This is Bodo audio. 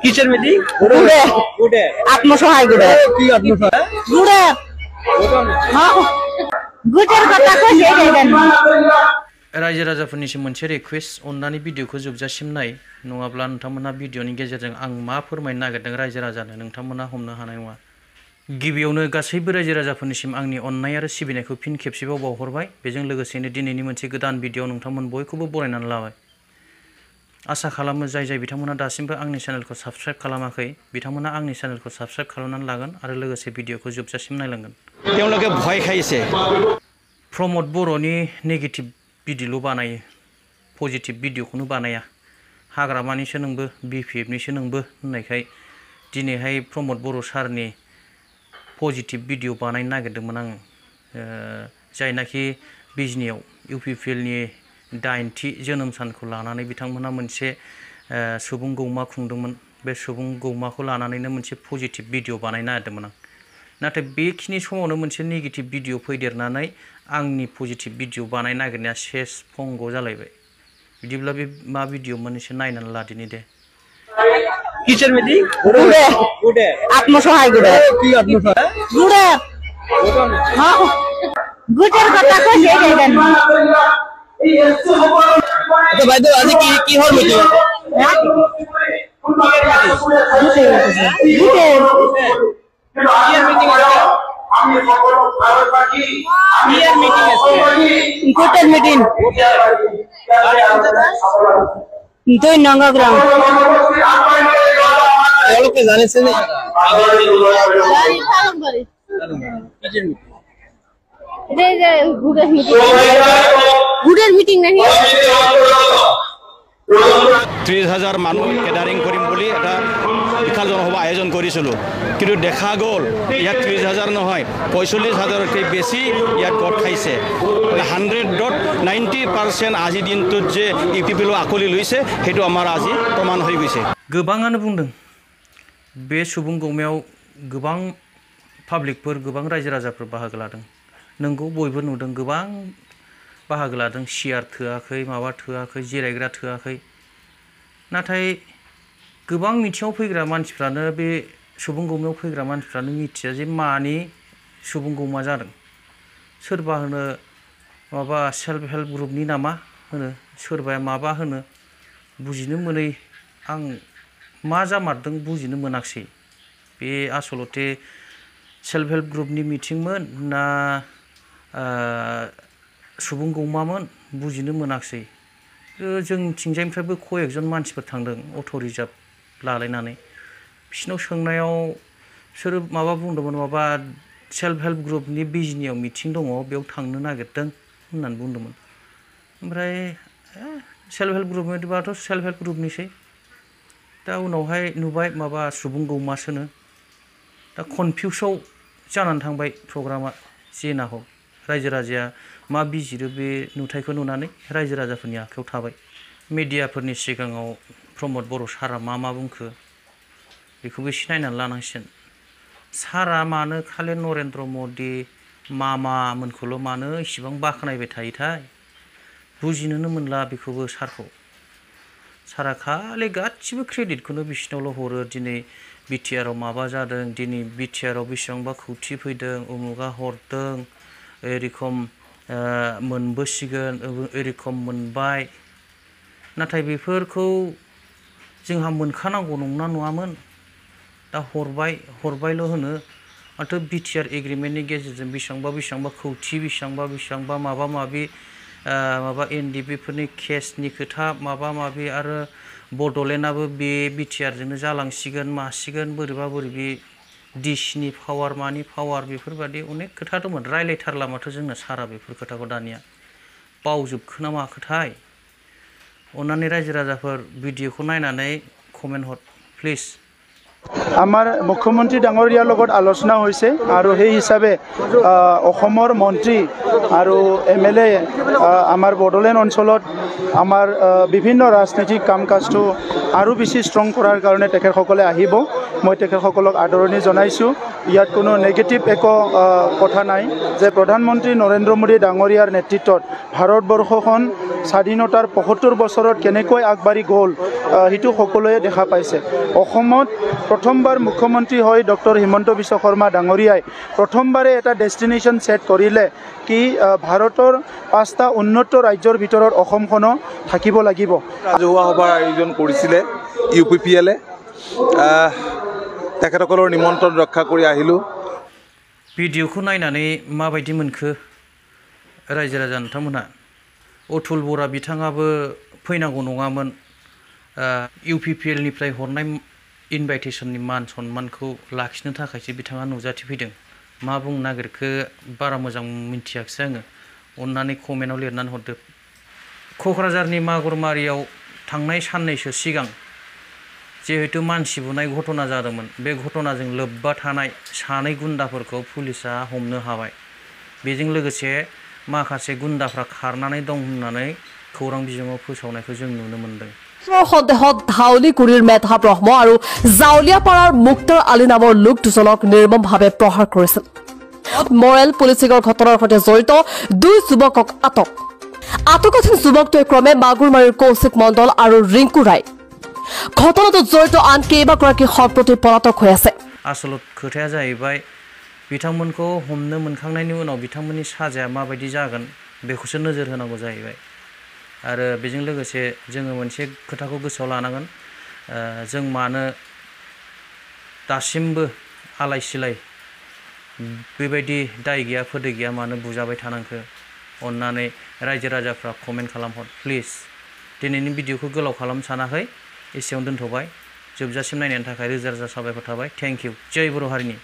কিসের মিটিং? গুড়ে আত্মসহায় গুড়ে কি আত্মসহায় গুড়ে গুড়ের কথা কইছে দেন रायजो राजाफोरनिसिम मोनसे रिक्वेस्ट अन्नानै भिडिअखौ जोबजासिम नाय नङाब्ला नोंथांमोना भिडिअनि गेजेरजों आं मा फोरमायनो नागिरदों रायजो राजानो नोंथांमोना हमनो हानाय नङा गिबियावनो गासैबो रायजो राजाफोरनिसिम आंनि अननाय आरो सिबिनायखौ फिन खेबसेबाव बावहरबाय बेजों लोगोसेनो दिनैनि मोनसे गोदान भिडिअ नोंथांमोन बयखौबो बरायनानै लाबाय आसा खालामो जाय बिथांमोना दासिमबो आंनि चेनेलखौ साबस्क्राइब खालामाखै बिथांमोना आंनि चेनेलखौ साबस्क्राइब खालामनानै लागोन आरो लोगोसे भिडिअखौ जोबजासिम नायलांगोन তেওঁলোকে ভয় খাইছে प्रमद बर'नि नेगेटिभ भिडिअल' बानायो पजिटिभ भिडिअखौनो बानाया हाग्रामानिसो नोंबो बिपिएफनिसो नोंबो होननायखाय दिनैहाय प्रमद बर' सारनि पजिटिभ भिडिअ बानायनो नागिरदोंमोन आङो जायनाखि बिजनियाव इउपिपिएलनि 80थि जोनोम सानखौ लानानै बिथांमोना मोनसे सुबुं गौमा खुंदोंमोन बे सुबुं गौमाखौ लानानैनो मोनसे पजिटिभ भिडिअ बानायनो नागिरदोंमोन आं नाथाय बेखिनि समावनो मोनसे नेगेटिभ भिडिअ फैदेरनानै आंनि पजिटिभ भिडिअ बानायनो नागिरनाया सेस फंग जालायबाय बिदिब्ला बे मा भिडिअमोन एसे नायनानै लादिनि दे কিসের মিটিং? গুড়ে আত্মসহায় গুড়ে কি আত্মসহায় গুড়ে গুড়ের কথা কইছে দেন আচ্ছা ভাই তো আজ কি হল মিটিং? গুড়ের মিটিং দুই নঙ্গগ্রাম তেওঁলোকে জানিছে নে গুড়ের মিটিং নাকি 30,000 মানুহ গেদাৰিং কৰিম বুলি এটা বিশাল জনসভা আয়োজন কৰিছিলোঁ কিন্তু দেখা গ'ল ইয়াত 30,000 নহয় 45,000তকৈ বেছি ইয়াত গট খাইছে 100% আজি দিনটোত যে ইউপিপিএল আকলি লৈছে সেইটো আমাৰ আজি প্ৰমাণ হৈ গৈছে गोबाङानो बुंदों बे सुबुं गौमायाव गोबां पाब्लिकफोर गोबां रायजो राजाफोर बाहागो लादों नोंगौ बयबो नुदों गोबां बाहागो लादों सियार थोआखै माबा थोआखै जिरायग्रा थोआखै नाथाय गोबां मिथिङाव फैग्रा मानसिफ्रानो बे सुबुं गौमायाव फैग्रा मानसिफ्रानो मिथिया जे मानि सुबुं गौमा जादों सोरबा होनो माबा सेल्फ हेल्प ग्रुपनि नामा होनो सोरबाया माबा होनो बुजिनो मोनै आं मा जामारदों बुजिनो मोनाखसै बे आसलते सेल्फ हेल्प ग्रुपनि मिटिंमोन ना सुबुं गौमामोन बुजिनो मोनाखसै जोंनिथिंजायनिफ्रायबो कयेकजन मानसिफोर थांदों अट' रिजार्भ लालायनानै बिसिनाव सोंनायाव बिसोरो माबा बुंदोंमोन माबा सेल्फ हेल्प ग्रुपनि बिजनियाव मिटिं दङ बेयाव थांनो नागिरदों होननानै बुंदोंमोन ओमफ्राय सेल्फ हेल्प ग्रुपनिबाथ' सेल्फ हेल्प ग्रुपनिसै दा उनावहाय नुबाय माबा सुबुं गौमासोनो दा कनफिउसाव जानानै थांबाय प्रग्रामा जेना हक रायजो राजाया मा बिजिरो बे नुथायखौ नुनानै रायजो राजाफोरनि आखायाव थाबाय मिडियाफोरनि सिगाङाव प्रमद बर' सारा मा बुंखो बेखौबो एसे नायनानै लानांसिगोन सारा मानो खालि नरेन्द्र मदि मामामोनखौल' मानो इसिबां बाख्नायबाय थायोथाय बुजिनोनो मोनला बेखौबो सारखौ सारा खालि गासिबो क्रेडिटखौनो बिसिनावल' हरो दिनै बिटिआरआव माबा जादों दिनै बिटिआरआव बेसेबांबा खौथि फैदों उमुगा हरदों एरखम मोनबोसिगोन एरखम मोनबाय नाथाय बेफोरखौ जोंहा मोनखानांगौ नंना नङामोन दा हरबायल' होनो माथो बिटिआर एग्रिमेन्टनि गेजेरजों बेसेबांबा खौथि बेसेबांबा माबा माबि माबा एनडिबिफोरनि केसनि खोथा माबा माबि आरो बड'लेण्डआबो बे बिटिआरजोंनो जालांसिगोन मासिगोन बोरैबा बोरैबि डिसिनि पावार मानि पावार बेफोरबायदि अनेक खोथा दंमोन रायलायथारला माथो जोंना सारा बेफोर खोथाखौ दानिया बावजोबखो ना माखोथाय अन्नानै रायजो राजाफोर भिडिअखौ नायनानै कमेन्ट हर प्लिज আমাৰ মুখ্যমন্ত্ৰী ডাঙৰীয়াৰ লগত আলোচনা হৈছে আৰু সেই হিচাপে অসমৰ মন্ত্ৰী আৰু এমএলএ আমাৰ বড়োলেণ্ড অঞ্চলত আমাৰ বিভিন্ন ৰাজনৈতিক কাম কাজটো আৰু বেছি ষ্ট্ৰং কৰাৰ কাৰণে তেখেতসকলে আহিব মই তেখেতসকলক আদৰণি জনাইছোঁ ইয়াত কোনো নেগেটিভ একো কথা নাই যে প্ৰধানমন্ত্ৰী নৰেন্দ্ৰ মোদী ডাঙৰীয়াৰ নেতৃত্বত ভাৰতবৰ্ষখন স্বাধীনতাৰ ৭৫ বছৰত কেনেকৈ আগবাঢ়ি গ'ল সেইটো সকলোৱে দেখা পাইছে। অসমত প্ৰথমবাৰ মুখ্যমন্ত্ৰী হৈ ডক্টৰ হিমন্ত বিশ্ব শৰ্মা ডাঙৰীয়াই প্ৰথমবাৰে এটা ডেষ্টিনেশ্যন ছেট কৰিলে কি ভাৰতৰ ৫টা উন্নত ৰাজ্যৰ ভিতৰত অসমখনো থাকিব লাগিব। ৰাজহুৱা সভাৰ আয়োজন কৰিছিলে UPPLে তেখেতসকলৰ নিমন্ত্ৰণ ৰক্ষা কৰি আহিলোঁ। भिडिअखौ नायनानै माबायदि मोनखो रायजो राजा नोंथांमोनहा? अथुल बरा बिथाङाबो फैनांगौ नङामोन, UPPLनिफ्राय हरनाय इनभाइटेसननि मान सन्मानखौ लाखिनो थाखायसो बिथाङा नुजाथिफैदों। मा बुंनो नागिरखो बारा मोजां मिन्थियाखिसै आङो, अन्नानै कमेन्टआव लिरनानै हरदो। क'क्राझारनि मागुरमारियाव थांनाय साननैसो सिगां जिहेतु मानसि बुनाय घटना जादोंमोन, बे घटनाजों लोब्बा थानाय सानै गुन्दाफोरखौ पुलिसा हमनो हाबाय। बेजों लोगोसे माखासे गुन्दाफ्रा खारनानै दं होननानै खौरां बिजोङाव फोसावनायखौ जों नुनो मोन्दों। সন্দেহত ধাউলিগুৰিৰ মেধা ব্ৰহ্ম আৰু জাউলিয়াপাৰাৰ মুক্তাৰ আলী নামৰ লোক দুজনক নিৰ্মমভাৱে প্ৰহাৰ কৰিছিল। মৰেল পুলিচিঙৰ ঘটনাৰ সৈতে জড়িত 2 যুৱকক আটক। আটকাধীন যুৱকটোৱে ক্ৰমে মাগুৰমাৰীৰ কৌশিক মণ্ডল আৰু ৰিংকু ৰায়। ঘটনাটোত জড়িত আন কেইবাগৰাকী সম্প্ৰতি পলাতক হৈ আছে। आसलत खोथाया जाहैबाय बिथांमोनखौ हमनो मोनखांनायनि उनाव बिथांमोननि साजाया माबायदि जागोन बेखौसो नोजोर होनांगौ जाहैबाय। आरो बेजों लोगोसे जोङो मोनसे खोथाखौ गोसोआव लानांगोन, जों मानो दासिमबो आलाय सिलाय बेबायदि दाय गैया फोदै गैया मानो बुजाबाय थानांखो? अन्नानै रायजो राजाफ्रा कमेन्ट खालामहर प्लिज। दिनैनि भिडिअखौ गोलाव खालामनो सानाखै, एसेयावनो दोनथ'बाय। जोबजासिम नायनायनि थाखाय रोजा रोजा साबायखर थाबाय। Thank you. जय बर' हारिनि।